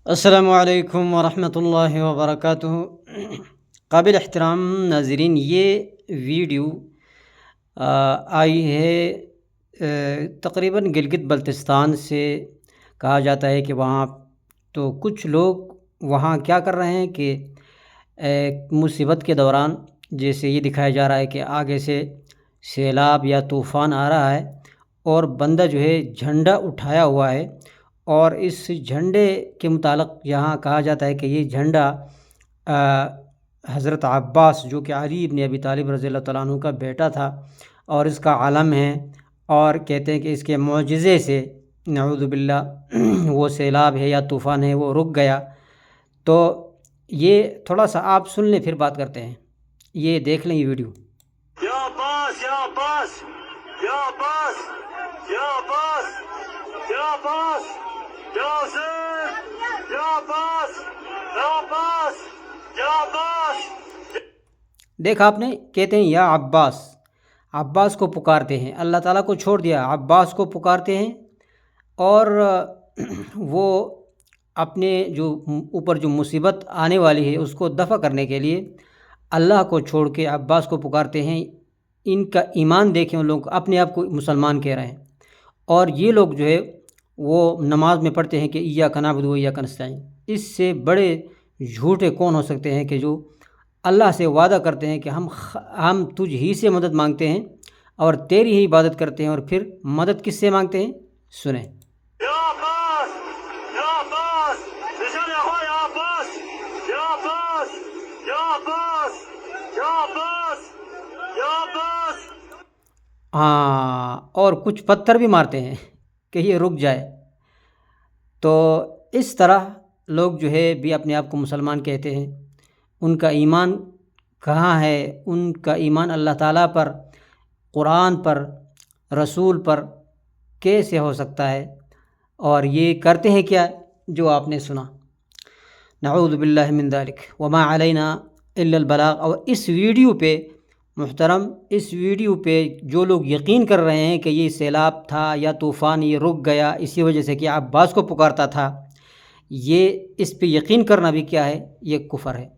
السلام علیکم ورحمۃ اللہ وبرکاتہ۔ قابل احترام ناظرین، یہ ویڈیو آئی ہے تقریباً گلگت بلتستان سے۔ کہا جاتا ہے کہ وہاں تو کچھ لوگ وہاں کیا کر رہے ہیں کہ مصیبت کے دوران جیسے یہ دکھایا جا رہا ہے کہ آگے سے سیلاب یا طوفان آ رہا ہے اور بندہ جو ہے جھنڈا اٹھایا ہوا ہے، اور اس جھنڈے کے متعلق یہاں کہا جاتا ہے کہ یہ جھنڈا حضرت عباس جو کہ علی ابن ابی طالب رضی اللہ تعالیٰ عنہ کا بیٹا تھا اور اس کا علم ہے، اور کہتے ہیں کہ اس کے معجزے سے نعوذ باللہ وہ سیلاب ہے یا طوفان ہے وہ رک گیا۔ تو یہ تھوڑا سا آپ سن لیں پھر بات کرتے ہیں، یہ دیکھ لیں یہ ویڈیو۔ یا عباس یا عباس یا عباس یا عباس یا عباس یا حسین یا عباس یا عباس یا عباس۔ دیکھا آپ نے، کہتے ہیں یا عباس، عباس کو پکارتے ہیں، اللہ تعالیٰ کو چھوڑ دیا، عباس کو پکارتے ہیں، اور وہ اپنے جو اوپر جو مصیبت آنے والی ہے اس کو دفع کرنے کے لیے اللہ کو چھوڑ کے عباس کو پکارتے ہیں۔ ان کا ایمان دیکھیں، ان لوگوں کو اپنے آپ کو مسلمان کہہ رہے ہیں، اور یہ لوگ جو ہے وہ نماز میں پڑھتے ہیں کہ ایاک نعبد و ایاک نستعین۔ اس سے بڑے جھوٹے کون ہو سکتے ہیں کہ جو اللہ سے وعدہ کرتے ہیں کہ ہم تجھ ہی سے مدد مانگتے ہیں اور تیری ہی عبادت کرتے ہیں، اور پھر مدد کس سے مانگتے ہیں؟ سنیں۔ یا عباس یا عباس نشان ہو یا عباس یا عباس یا عباس یا عباس یا عباس۔ ہاں، اور کچھ پتھر بھی مارتے ہیں کہ یہ رک جائے۔ تو اس طرح لوگ جو ہے بھی اپنے آپ کو مسلمان کہتے ہیں، ان کا ایمان کہاں ہے؟ ان کا ایمان اللہ تعالیٰ پر، قرآن پر، رسول پر کیسے ہو سکتا ہے؟ اور یہ کرتے ہیں کیا جو آپ نے سنا؟ نعوذ باللہ من ذالک وما علینا الا البلاغ۔ اور اس ویڈیو پہ محترم، اس ویڈیو پہ جو لوگ یقین کر رہے ہیں کہ یہ سیلاب تھا یا طوفان یہ رک گیا اسی وجہ سے کہ عباس کو پکارتا تھا، یہ اس پہ یقین کرنا بھی کیا ہے؟ یہ کفر ہے۔